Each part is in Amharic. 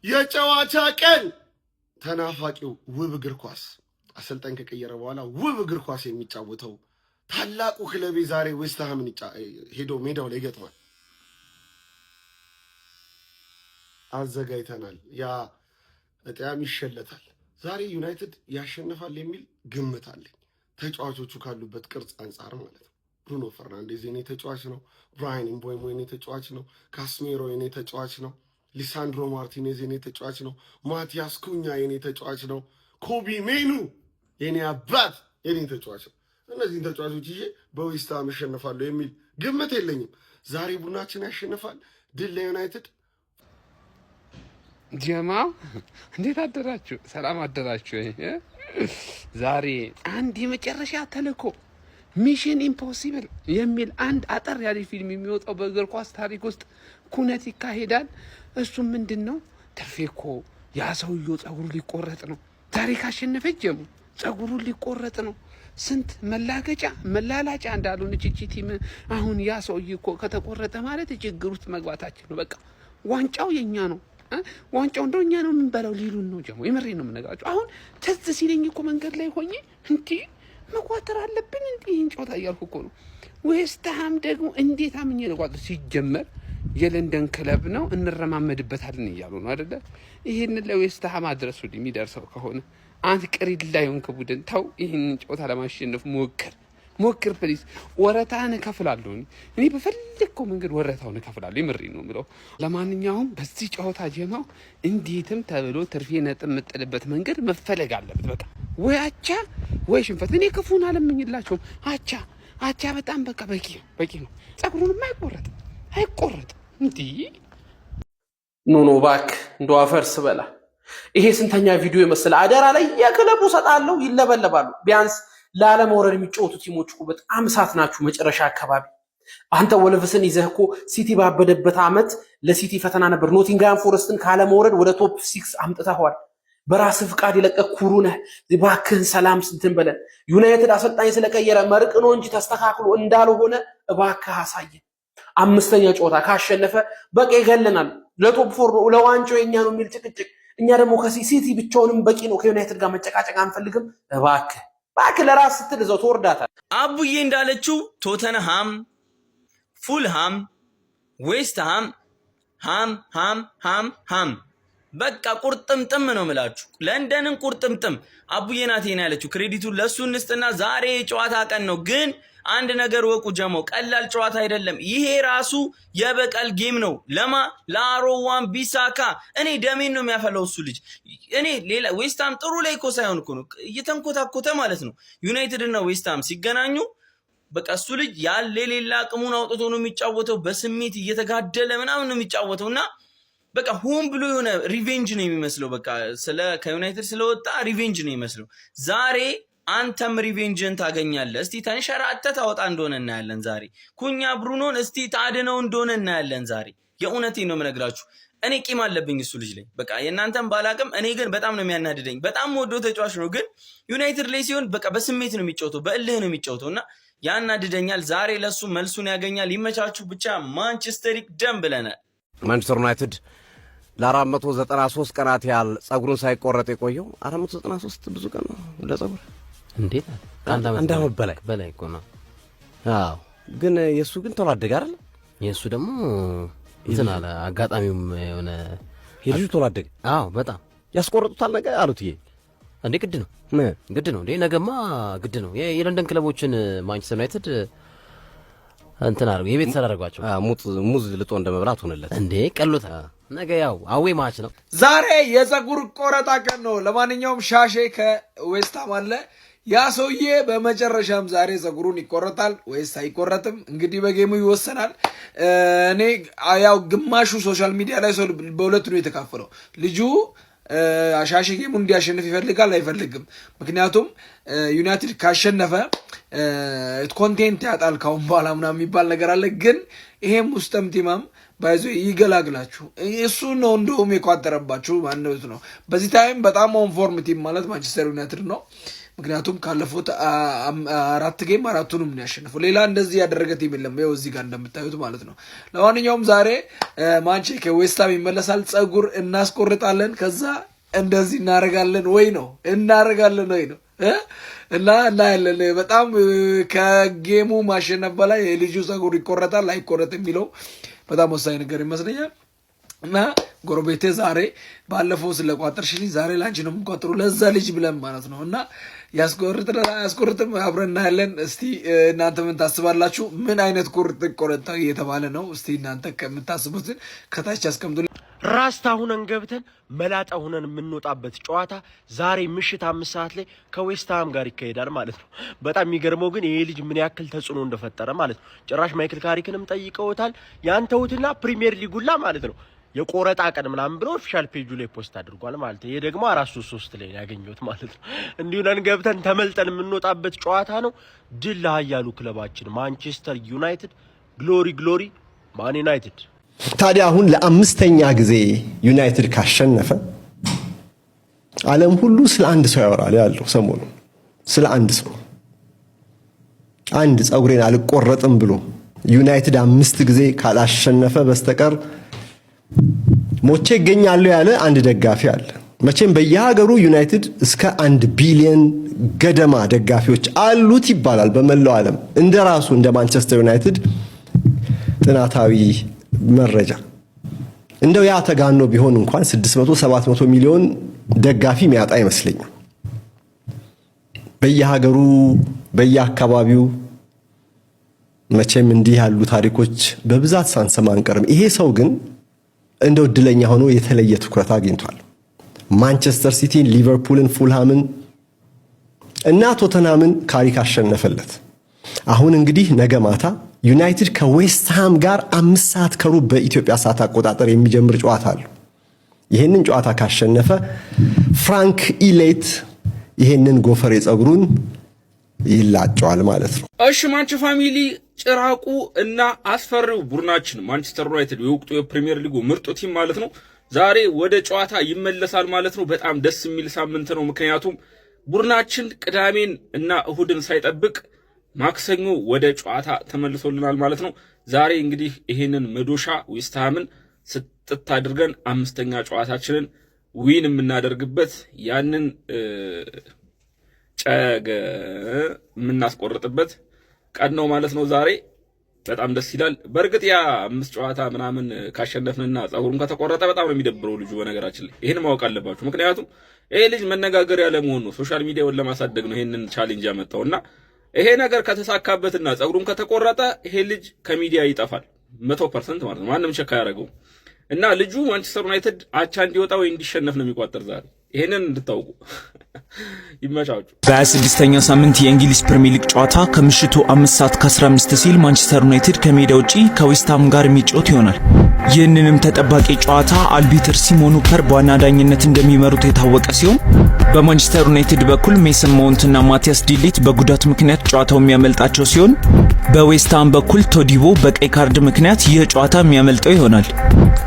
የጨዋታ ቀን ተናፋቂው ውብ እግር ኳስ አሰልጣኝ ከቀየረ በኋላ ውብ እግር ኳስ የሚጫወተው ታላቁ ክለቤ ዛሬ ዌስትሃምን ሄዶ ሜዳው ላይ ይገጥማል። አዘጋጅተናል። ያ እጣያም ይሸለታል። ዛሬ ዩናይትድ ያሸንፋል የሚል ግምት አለኝ። ተጫዋቾቹ ካሉበት ቅርጽ አንጻር ማለት ነው። ብሩኖ ፈርናንዴዝ የኔ ተጫዋች ነው። ብራያን ኢምቦሞ የኔ ተጫዋች ነው። ካስሜሮ የኔ ተጫዋች ነው። ሊሳንድሮ ማርቲኔዝ የኔ ተጫዋች ነው። ማቲያስ ኩኛ የኔ ተጫዋች ነው። ኮቢ ሜኑ የኔ አባት የኔ ተጫዋች ነው። እነዚህን ተጫዋቾች ይዤ በዌስትሃም እሸነፋለሁ የሚል ግምት የለኝም። ዛሬ ቡድናችን ያሸንፋል። ድል ለዩናይትድ። ጀማው እንዴት አደራችሁ? ሰላም አደራችሁ? ዛሬ አንድ የመጨረሻ ተልእኮ ሚሽን ኢምፖሲብል የሚል አንድ አጠር ያለ ፊልም የሚወጣው በእግር ኳስ ታሪክ ውስጥ ኩነት ይካሄዳል። እሱም ምንድነው? ተርፌኮ ያ ሰውዬው ጸጉሩ ሊቆረጥ ነው። ዛሬ ካሸነፈች ጀሙ ጸጉሩ ሊቆረጥ ነው። ስንት መላገጫ መላላጫ እንዳሉን ቲም አሁን ያ ሰውዬ እኮ ከተቆረጠ ማለት ችግር ውስጥ መግባታችን ነው። በቃ ዋንጫው የኛ ነው። ዋንጫው እንደው እኛ ነው የምንበላው ሊሉን ነው ጀሙ። የምሬን ነው የምነግራችሁ። አሁን ትዝ ሲለኝ እኮ መንገድ ላይ ሆኜ እንዴ መቋጠር አለብን እንዴ እንጫወታ እያልኩ እኮ ነው። ዌስትሃም ደግሞ እንዴት አምኜ ለቋጠር ሲጀመር የለንደን ክለብ ነው እንረማመድበታለን እያሉ ነው አይደለ? ይሄንን ለዌስትሃም አድረሱልኝ የሚደርሰው ከሆነ አንተ ቅሪላ የሆንክ ቡድን ተው፣ ይሄን ጨዋታ ለማሸነፍ ሞክር ፕሊዝ። ወረታህን እከፍላለሁ። እኔ በፈለግከው መንገድ ወረታውን እከፍላለሁ። የምሬን ነው የምለው። ለማንኛውም በዚህ ጨዋታ ጀማው እንዴትም ተብሎ ትርፌ ነጥብ የምጥልበት መንገድ መፈለግ አለበት። በቃ ወይ አቻ ወይ ሽንፈት። እኔ ክፉን አለምኝላቸውም። አቻ በጣም በቃ በቂ ነው። ጸጉሩንም አይቆረጥ እንዲህ ኖ እባክህ እንደው አፈርስ በላ። ይሄ ስንተኛ ቪዲዮ የመሰለ አደራ ላይ የክለቡ ሰጣለው ይለበለባሉ። ቢያንስ ላለመውረድ የሚጫወቱ ቲሞች እኮ በጣም እሳት ናችሁ። መጨረሻ አካባቢ አንተ ወልቭስን ይዘህ እኮ ሲቲ ባበደበት አመት ለሲቲ ፈተና ነበር። ኖቲንግሃም ፎረስትን ካለመውረድ ወደ ቶፕ 6 አምጥተዋል። በራስህ ፍቃድ የለቀቅ ኩሩ ነህ። እባክህን ሰላም ስንትን በለን። ዩናይትድ አሰልጣኝ ስለቀየረ መርቅ ነው እንጂ ተስተካክሎ እንዳልሆነ እባክህ አሳየን። አምስተኛ ጨዋታ ካሸነፈ በቃ ይገለናል። ለቶፕ 4 ነው ለዋንጫው የኛ ነው የሚል ጭቅጭቅ። እኛ ደግሞ ከሲቲ ብቻውንም በቂ ነው። ከዩናይትድ ጋር መጨቃጨቅ አንፈልግም። እባክህ ለራስ ስትል እዛው ትወርዳታል። አቡዬ እንዳለችው ቶተንሃም፣ ፉልሃም፣ ዌስትሃም ሃም በቃ ቁርጥምጥም ነው የምላችሁ። ለንደንን ቁርጥምጥም አቡዬ ናት ያለችው። ክሬዲቱን ለሱ እንስጥና ዛሬ ጨዋታ ቀን ነው። ግን አንድ ነገር ወቁ ጀማው፣ ቀላል ጨዋታ አይደለም። ይሄ ራሱ የበቀል ጌም ነው። ለአሮዋን ቢሳካ እኔ ደሜን ነው የሚያፈላው እሱ ልጅ። እኔ ሌላ ዌስትሃም ጥሩ ላይ እኮ ሳይሆን እኮ ነው እየተንኮታኮተ ማለት ነው። ዩናይትድ እና ዌስትሃም ሲገናኙ በቃ እሱ ልጅ ያለ ሌላ አቅሙን አውጥቶ ነው የሚጫወተው። በስሜት እየተጋደለ ምናምን ነው የሚጫወተውና በቃ ሆን ብሎ የሆነ ሪቬንጅ ነው የሚመስለው። በቃ ከዩናይትድ ስለወጣ ሪቬንጅ ነው የሚመስለው። ዛሬ አንተም ሪቬንጅን ታገኛለህ። እስቲ ተንሸራተህ ታወጣ እንደሆነ እናያለን ዛሬ። ኩኛ ብሩኖን እስቲ ታድነው እንደሆነ እናያለን ዛሬ። የእውነቴን ነው የምነግራችሁ። እኔ ቂም አለብኝ እሱ ልጅ ላይ። በቃ የእናንተም ባላቅም እኔ ግን በጣም ነው የሚያናድደኝ። በጣም ወዶ ተጫዋች ነው፣ ግን ዩናይትድ ላይ ሲሆን በቃ በስሜት ነው የሚጫወተው፣ በእልህ ነው የሚጫወተውና ያናድደኛል። ዛሬ ለሱ መልሱን ያገኛል። ይመቻችሁ። ብቻ ማንቸስተር ይቅደም ብለናል። ማንቸስተር ዩናይትድ ለ493 ቀናት ያህል ጸጉሩን ሳይቆረጥ የቆየው 493 ብዙ ቀን ነው ለጸጉር። እንዴት አንድ አመት በላይ እኮ ነው። አዎ፣ ግን የሱ ግን ቶሎ አደገ አይደል? የሱ ደግሞ እንትን አለ። አጋጣሚውም የሆነ የልጁ ቶሎ አደገ። አዎ፣ በጣም ያስቆርጡታል ነገ አሉት። ይሄ እንዴ ግድ ነው እንዴ? ነገማ ግድ ነው። የለንደን ክለቦችን ማንቸስተር ዩናይትድ እንትን አድርጎ የቤት ስራ አድርጓቸው ሙዝ ልጦ እንደመብላት ሆነለት እንዴ። ቀሎታ ነገ ያው አዌ ማች ነው። ዛሬ የጸጉር ቆረጣ ቀን ነው። ለማንኛውም ሻሼ ከዌስትሃም አለ። ያ ሰውዬ በመጨረሻም ዛሬ ጸጉሩን ይቆረጣል ወይስ አይቆረጥም? እንግዲህ በጌሙ ይወሰናል። እኔ ያው ግማሹ ሶሻል ሚዲያ ላይ ሰው በሁለቱ ነው የተካፈለው። ልጁ ሻሼ ጌሙ እንዲያሸንፍ ይፈልጋል አይፈልግም? ምክንያቱም ዩናይትድ ካሸነፈ ኮንቴንት ያጣል ካሁን በኋላ ምናምን የሚባል ነገር አለ። ግን ይሄም ውስጠም ቲማም ባይዞ ይገላግላችሁ። እሱ ነው እንደውም የቋጠረባችሁ ማለት ነው። በዚህ ታይም በጣም ኦን ፎርም ቲም ማለት ማንቸስተር ዩናይትድ ነው። ምክንያቱም ካለፉት 4 ጌም 4ቱንም ነው ያሸነፈው። ሌላ እንደዚህ ያደረገ ቲም የለም፣ ይኸው እዚህ ጋር እንደምታዩት ማለት ነው። ለማንኛውም ዛሬ ማንቼ ከዌስትሃም ይመለሳል። ጸጉር እናስቆርጣለን፣ ከዛ እንደዚህ እናደርጋለን ወይ ነው እና እናያለን። በጣም ከጌሙ ማሸነፍ በላይ የልጁ ጸጉር ይቆረጣል አይቆረጥ የሚለው በጣም ወሳኝ ነገር ይመስለኛል። እና ጎረቤቴ ዛሬ ባለፈው ስለቋጠርሽልኝ ዛሬ ላንቺ ነው የምንቋጥሩ ለዛ ልጅ ብለን ማለት ነው። እና ያስቆርጥም አብረን እናያለን። እስቲ እናንተ ምን ታስባላችሁ? ምን አይነት ቁርጥ ቆረጣ እየተባለ ነው? እስቲ እናንተ ከምታስቡትን ከታች አስቀምጡ። ራስታ ሁነን ገብተን መላጣ ሁነን የምንወጣበት ጨዋታ ዛሬ ምሽት 5 ሰዓት ላይ ከዌስትሃም ጋር ይካሄዳል ማለት ነው። በጣም የሚገርመው ግን ይሄ ልጅ ምን ያክል ተጽዕኖ እንደፈጠረ ማለት ነው። ጭራሽ ማይክል ካሪክንም ጠይቀውታል። ያንተውትና ፕሪሚየር ሊጉላ ማለት ነው የቆረጣ ቀን ምናምን ብሎ ኦፊሻል ፔጁ ላይ ፖስት አድርጓል ማለት ነው። ይሄ ደግሞ 433 ላይ ያገኘሁት ማለት ነው። እንዲሁ ነን ገብተን ተመልጠን የምንወጣበት ጨዋታ ነው። ድል ለኃያሉ ክለባችን ማንቸስተር ዩናይትድ። ግሎሪ ማን ዩናይትድ። ታዲያ አሁን ለ5ኛ ጊዜ ዩናይትድ ካሸነፈ ዓለም ሁሉ ስለ አንድ ሰው ያወራል ያለው ሰሞኑ ስለ አንድ ሰው አንድ ጸጉሬን አልቆረጥም ብሎ ዩናይትድ 5 ጊዜ ካላሸነፈ በስተቀር ሞቼ ይገኛሉ ያለ አንድ ደጋፊ አለ። መቼም በየሀገሩ ዩናይትድ እስከ 1 ቢሊዮን ገደማ ደጋፊዎች አሉት ይባላል በመላው ዓለም እንደራሱ እንደ ማንቸስተር ዩናይትድ ጥናታዊ መረጃ እንደው ያ ተጋኖ ቢሆን እንኳን 600-700 ሚሊዮን ደጋፊ የሚያጣ ይመስለኛል። በየሀገሩ በየአካባቢው መቼም እንዲህ ያሉ ታሪኮች በብዛት ሳንሰማ አንቀርም። ይሄ ሰው ግን እንደው እድለኛ ሆኖ የተለየ ትኩረት አግኝቷል። ማንቸስተር ሲቲን፣ ሊቨርፑልን፣ ፉልሃምን እና ቶተንሃምን ካሪክ አሸነፈለት። አሁን እንግዲህ ነገ ማታ ዩናይትድ ከዌስትሃም ጋር 5 ሰዓት ከሩብ በኢትዮጵያ ሰዓት አቆጣጠር የሚጀምር ጨዋታ አለ። ይሄንን ጨዋታ ካሸነፈ ፍራንክ ኢሌት ይሄንን ጎፈር የጸጉሩን ይላጨዋል ማለት ነው። እሺ ማንቸ ፋሚሊ ጭራቁ እና አስፈሪው ቡድናችን ማንቸስተር ዩናይትድ የወቅቱ የፕሪሚየር ሊጉ ምርጡ ቲም ማለት ነው ዛሬ ወደ ጨዋታ ይመለሳል ማለት ነው። በጣም ደስ የሚል ሳምንት ነው። ምክንያቱም ቡድናችን ቅዳሜን እና እሁድን ሳይጠብቅ ማክሰኞ ወደ ጨዋታ ተመልሶልናል ማለት ነው። ዛሬ እንግዲህ ይሄንን መዶሻ ዌስትሃምን ስትት አድርገን 5ኛ ጨዋታችንን ዊን የምናደርግበት ያንን ጨገ የምናስቆርጥበት ቀን ነው ማለት ነው ዛሬ። በጣም ደስ ይላል። በእርግጥ ያ 5 ጨዋታ ምናምን ካሸነፍንና ጸጉሩን ከተቆረጠ በጣም ነው የሚደብረው ልጁ። በነገራችን ላይ ይሄን ማወቅ አለባችሁ። ምክንያቱም ይሄ ልጅ መነጋገሪያ ለመሆን ነው፣ ሶሻል ሚዲያውን ለማሳደግ ነው ይሄንን ቻሌንጅ ያመጣውና ይሄ ነገር ከተሳካበትና ጸጉሩን ከተቆረጠ ይሄ ልጅ ከሚዲያ ይጠፋል 100% ማለት ነው። ማንም ቸካ ያደርገው እና ልጁ ማንቸስተር ዩናይትድ አቻ እንዲወጣ ወይ እንዲሸነፍ ነው የሚቋጠር ዛሬ። ይሄንን እንድታውቁ ይመቻችሁ። በ26ኛው ሳምንት የእንግሊዝ ፕሪሚየር ሊግ ጨዋታ ከምሽቱ 5 ሰዓት ከ15 ሲል ማንቸስተር ዩናይትድ ከሜዳ ውጪ ከዌስትሃም ጋር የሚጫወት ይሆናል። ይህንንም ተጠባቂ ጨዋታ አልቢተር ሲሞኑ ፐር በዋና ዳኝነት እንደሚመሩት የታወቀ ሲሆን በማንቸስተር ዩናይትድ በኩል ሜሰን ማውንትና ማቲያስ ዲሊት በጉዳት ምክንያት ጨዋታው የሚያመልጣቸው ሲሆን በዌስትሃም በኩል ቶዲቦ በቀይ ካርድ ምክንያት ይህ ጨዋታ የሚያመልጠው ይሆናል።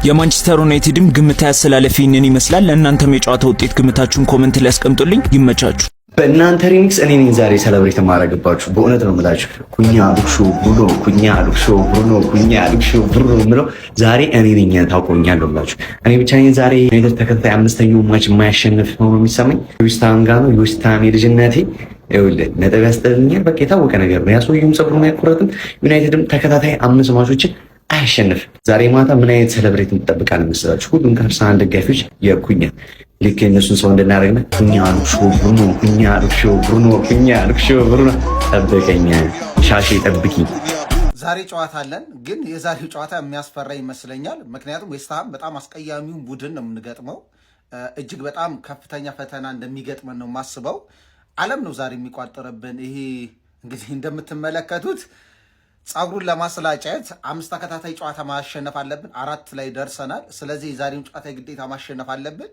የማንቸስተር ዩናይትድም ግምታዊ አሰላለፍ ይህንን ይመስላል። እናንተም የጨዋታ ውጤት ግምታችሁን ኮሜንት ላይ አስቀምጡልኝ። ይመቻችሁ። በእናንተ ሪሚክስ እኔ ነኝ ዛሬ ሰለብሬት ማድረግባችሁ። በእውነት ነው የምላችሁ። ኩኛ ሉክሾ ብሩኖ፣ ኩኛ ሉክሾ ብሩኖ፣ ኩኛ ሉክሾ ብሩኖ የምለው ዛሬ እኔ ነኝ። ታውቆኛለሁ ብላችሁ እኔ ብቻ ነኝ ዛሬ ዩናይትድ ተከታታይ 5ኛው ማች የማያሸንፍ ነው የሚሰማኝ። ዌስትሃም ጋር ነው። ዌስትሃም የልጅነቴ ይኸውልህ ነጥብ ያስጠልኛል። በቃ የታወቀ ነገር ነው። ያሰውየውም ጸጉሩን አይቆረጥም። ዩናይትድም ተከታታይ 5 ማቾችን አያሸንፍም። ዛሬ ማታ ምን አይነት ሰለብሬት እንጠብቃለን መሰላችሁ? ሁሉም ከአርሰናል ደጋፊዎች የኩኛ ልክ እነሱን ሰው እንድናደርግና ኩኛ ሉክሾ ብሩኖ፣ ኩኛ ሉክሾ ብሩኖ፣ ኩኛ ሉክሾ ብሩኖ። ጠብቀኝ ሻሼ ጠብቂ። ዛሬ ጨዋታ አለን፣ ግን የዛሬው ጨዋታ የሚያስፈራ ይመስለኛል። ምክንያቱም ዌስትሃም በጣም አስቀያሚውን ቡድን ነው የምንገጥመው። እጅግ በጣም ከፍተኛ ፈተና እንደሚገጥመን ነው የማስበው። ዓለም ነው ዛሬ የሚቋጠርብን። ይሄ እንግዲህ እንደምትመለከቱት ጸጉሩን ለማስላጨት 5 ተከታታይ ጨዋታ ማሸነፍ አለብን። 4 ላይ ደርሰናል። ስለዚህ የዛሬውን ጨዋታ ግዴታ ማሸነፍ አለብን።